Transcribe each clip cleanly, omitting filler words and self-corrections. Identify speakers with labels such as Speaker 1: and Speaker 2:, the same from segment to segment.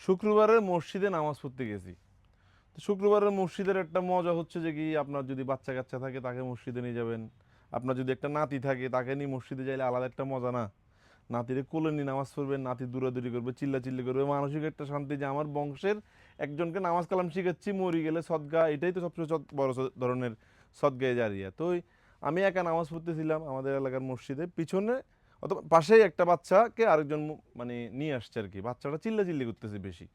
Speaker 1: শুক্রবারে মসজিদে নামাজ পড়তে গেছি। তো শুক্রবারের মসজিদের একটা মজা হচ্ছে যে কি আপনার যদি বাচ্চা কাচ্চা থাকে তাকে মসজিদে নিয়ে যাবেন। আপনার যদি একটা নাতি থাকে তাকে নিয়ে মসজিদে যাইলে আলাদা একটা মজা না? নাতিরে কোলে নিয়ে নামাজ পড়বেন, নাতি দৌড়াদৌড়ি করবে, চিল্লাচিল্লি করবে, মানসিক একটা শান্তি যে আমার বংশের একজনকে নামাজ কালাম শিখাচ্ছি, মরি গেলে সদগা, এটাই তো সবচেয়ে বড় ধরনের সদগায়ে জারিয়া। তো আমি একা নামাজ পড়তেছিলাম আমাদের এলাকার মসজিদে, পিছনে অথবা পাশেই একটা বাচ্চাকে আরেকজন মানে নিয়ে আসছে আর কি, বাচ্চাটা চিল্লাচিল্লি করতেছে বেশি।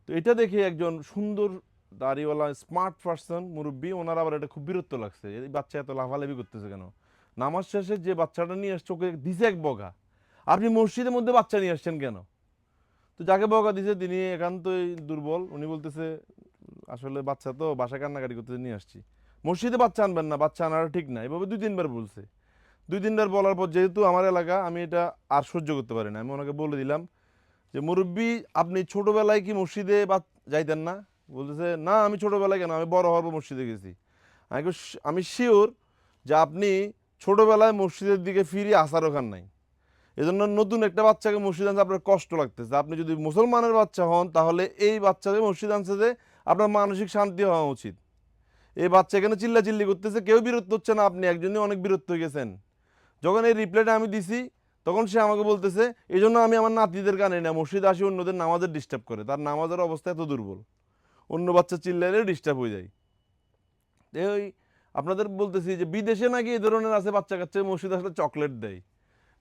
Speaker 1: তো এটা দেখে একজন সুন্দর দাড়িওয়ালা স্মার্ট পার্সন মুরব্বী, ওনার আবার এটা খুব বিরক্ত লাগছে, এই বাচ্চা এত লাফালাফি করতেছে কেন। নামাজ শেষে যে বাচ্চাটা নিয়ে আসছে ওকে দিছে এক বকা, আপনি মসজিদের মধ্যে বাচ্চা নিয়ে আসছেন কেন? তো যাকে বকা দিছে তিনি একান্তই দুর্বল, উনি বলতেছে আসলে বাচ্চা তো বাসায় কান্নাকাটি করতে নিয়ে আসছি, মসজিদে বাচ্চা আনবেন না, বাচ্চা আনার ঠিক না। এভাবে 2-3 বার বলছে। 2-3 বার বলার পর যেহেতু আমার এলাকা, আমি এটা আর সহ্য করতে পারি না, আমি ওনাকে বলে দিলাম যে মুরব্বী আপনি ছোটবেলায় কি মসজিদে বা যাইতেন না? বলতেছে না আমি ছোটবেলায় কেন, আমি বড় হওয়ার পর মসজিদে গেছি। আমি শিওর যে আপনি ছোটবেলায় মসজিদের দিকে ফিরে আসারও খান নাই, এজন্য নতুন একটা বাচ্চাকে মসজিদ আনতে আপনার কষ্ট লাগতেছে। আপনি যদি মুসলমানের বাচ্চা হন তাহলে এই বাচ্চাকে মসজিদ আনছে যে আপনার মানসিক শান্তি হওয়া উচিত। এই বাচ্চা এখানে চিল্লাচিল্লি করতেছে, কেউ বিরক্ত হচ্ছে না, আপনি একজনই অনেক বিরক্ত হয়ে গেছেন। যখন এই রিপ্লাইটা আমি দিছি তখন সে আমাকে বলতেছে এই জন্য আমি আমার নাতিদের কানে না মসজিদে আসি, অন্যদের নামাজের ডিস্টার্ব করে, তার নামাজের অবস্থা এত দুর্বল, অন্য বাচ্চা চিল্লাইলে ডিস্টার্ব হয়ে যায়। ওই আপনাদের বলতেছি যে বিদেশে নাকি এই ধরনের আছে, বাচ্চা কাচ্চা মসজিদ আসলে চকলেট দেয়,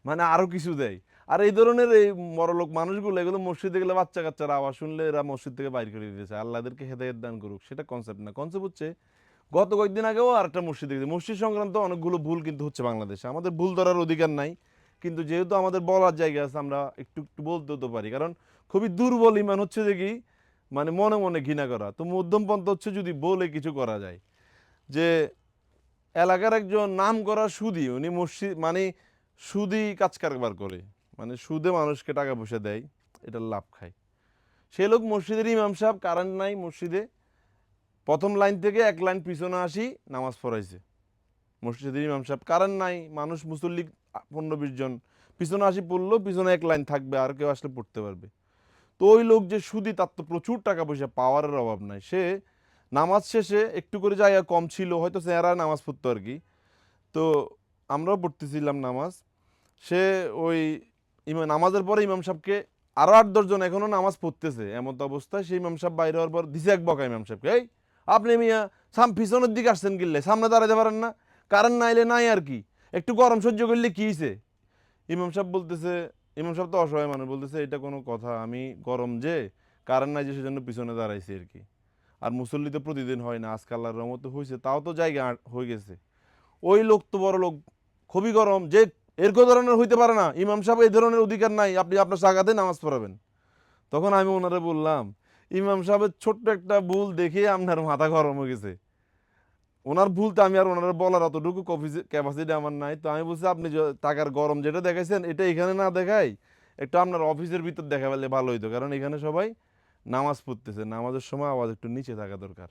Speaker 1: মানে আরো কিছু দেয়। আর এই ধরনের এই বড়লোক মানুষগুলো এগুলো মসজিদে গেলে বাচ্চা কাচ্চারা আওয়াজ শুনলে এরা মসজিদ থেকে বাইর করে দিতেছে, আল্লাহ এদেরকে হেদায়েত দান করুক। সেটা কনসেপ্ট না, কনসেপ্ট হচ্ছে গত কয়েকদিন আগেও আরেকটা মসজিদে গেছি, মসজিদ সংক্রান্ত অনেকগুলো ভুল কিন্তু হচ্ছে বাংলাদেশে, আমাদের ভুল ধরার অধিকার নাই, কিন্তু যেহেতু আমাদের বলার জায়গা আছে আমরা একটু একটু বলতেও তো পারি। কারণ খুবই দুর্বল ইমান হচ্ছে যে কি, মানে মনে মনে ঘৃণা করা। তো মধ্যম পন্থা হচ্ছে যদি বলে কিছু করা যায়। যে এলাকার একজন নাম করা সুদী, উনি মসজিদ মানে সুদী কাজ কারবার করে, মানে সুদে মানুষকে টাকা পয়সা দেয়, এটার লাভ খায়। সে লোক মসজিদের ইমাম সাহেব, কারেন্ট নাই মসজিদে, প্রথম লাইন থেকে এক লাইন পিছনে আসি নামাজ পড়াইছে। মসজিদের ইমাম সাহেব কারেন্ট নাই, মানুষ মুসল্লি 15-20 জন, পিছনে আসি পড়লো, পিছনে এক লাইন থাকবে, আর কেউ আসলে পড়তে পারবে। তো ওই লোক যে সুদী, তার তো প্রচুর টাকা পয়সা, পাওয়ারের অভাব নাই, সে নামাজ শেষে একটু করে জায়গা কম ছিল, হয়তো চেহারা নামাজ পড়তো আর কি। তো আমরাও পড়তেছিলাম নামাজ, সে ওই নামাজের পরে ইমাম সাহেবকে, আরো 8-10 জন এখনো নামাজ পড়তেছে, এমন তো অবস্থায় সেই ইমাম সাহেব বাইরে হওয়ার পর দিছে এক বকা ইমাম সাহেবকে, এই আপনি মিয়া পিছনের দিকে আসছেন গিললে, সামনে দাঁড়াতে পারেন না? কারেন্ট নাইলে নাই আর কি, একটু গরম সহ্য করলে কি হয়েছে? ইমাম সাহেব বলতেছে, ইমাম সাহেব তো অসহায় মানুষ, বলতেছে এটা কোনো কথা, আমি গরম যে কারেন্ট নাই যে সেজন্য পিছনে দাঁড়াইছি আর কি। আর মুসল্লি তো প্রতিদিন হয় না, আজকে আল্লাহর রহমতে হয়েছে, তাও তো জায়গা হয়ে গেছে। ওই লোক তো বড় লোক, খুবই গরম যে এরকম ধরনের হইতে পারে না, ইমাম সাহেব এই ধরনের অধিকার নাই, আপনি আপনার জায়গাতে নামাজ পড়াবেন। তখন আমি ওনারে বললাম ইমাম সাহেবের ছোট্ট একটা ভুল দেখে আপনার মাথা গরম হয়ে গেছে, ওনার ভুল তো আমি আর ওনারা বলার অতটুকু ক্যাপাসিটি আমার নাই। তো আমি বলছি আপনি টাকার গরম যেটা দেখাইছেন এটা এখানে না দেখাই একটু আপনার অফিসের ভিতর দেখা পেলে ভালো হইতো, কারণ এখানে সবাই নামাজ পড়তেছে, নামাজের সময় আওয়াজ একটু নিচে থাকা দরকার।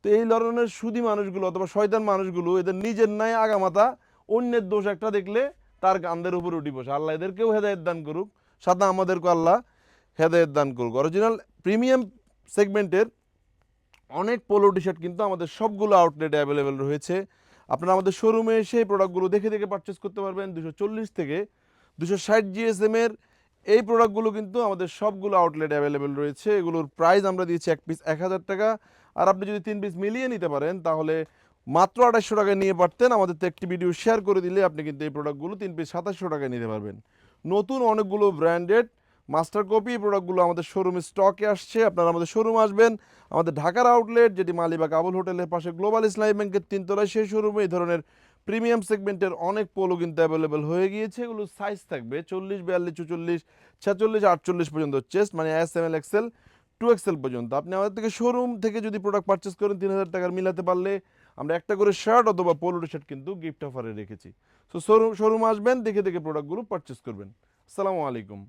Speaker 1: তো এই ধরনের সুদী মানুষগুলো অথবা শয়তান মানুষগুলো এদের নিজের নাই আগামাথা, অন্যের দোষ একটা দেখলে তার কান্দের উপর উঠি বসে। আল্লাহ এদেরকেও হেদায়েত দান করুক, সাথে আমাদেরকেও আল্লাহ হেদায়েত দান করুক। অরিজিনাল প্রিমিয়াম সেগমেন্টের অনেক পোলো টি শার্ট কিন্তু আমাদের সবগুলো আউটলেটে অ্যাভেলেবেল রয়েছে। আপনারা আমাদের শোরুমে এসে এই প্রোডাক্টগুলো দেখে দেখে পারচেস করতে পারবেন। 240 থেকে 260 জিএসএম এর এই প্রোডাক্টগুলো কিন্তু আমাদের সবগুলো আউটলেটে অ্যাভেলেবেল রয়েছে। এগুলোর প্রাইস আমরা দিয়েছি এক পিস 1000 টাকা। আর আপনি যদি 3 পিস মিলিয়ে নিতে পারেন তাহলে মাত্র 2800 টাকায় নিয়ে পারতেন। আমাদের তো একটি ভিডিও শেয়ার করে দিলে আপনি কিন্তু এই প্রোডাক্টগুলো 3 পিস 2700 টাকায় নিতে পারবেন। নতুন অনেকগুলো ব্র্যান্ডেড মাস্টার কপি প্রোডাক্টগুলো আমাদের শোরুমে স্টকে আসছে, আপনারা আমাদের শোরুমে আসবেন। আমাদের ঢাকার আউটলেট যেটি মালিবাগ আবুল হোটেলের পাশে গ্লোবাল ইসলামী ব্যাংকের 3 তলায়, সেই শোরুমে এই ধরনের প্রিমিয়াম সেগমেন্টের অনেক পোলো কিন্তু অ্যাভেলেবেল হয়ে গিয়েছে। এগুলো সাইজ থাকবে 40, 42, 44, 46, 48 পর্যন্ত চেস্ট, মানে SML XL 2XL পর্যন্ত। আপনি আমাদের থেকে শোরুম থেকে যদি প্রোডাক্ট পারচেস করেন 3000 টাকার মিলাতে পারলে আমরা একটা করে শার্ট অথবা পোলো টি শার্ট কিন্তু গিফট অফারে রেখেছি। সো শোরুম আসবেন, দেখে দেখে প্রোডাক্টগুলো পারচেস করবেন। আসসালামু আলাইকুম।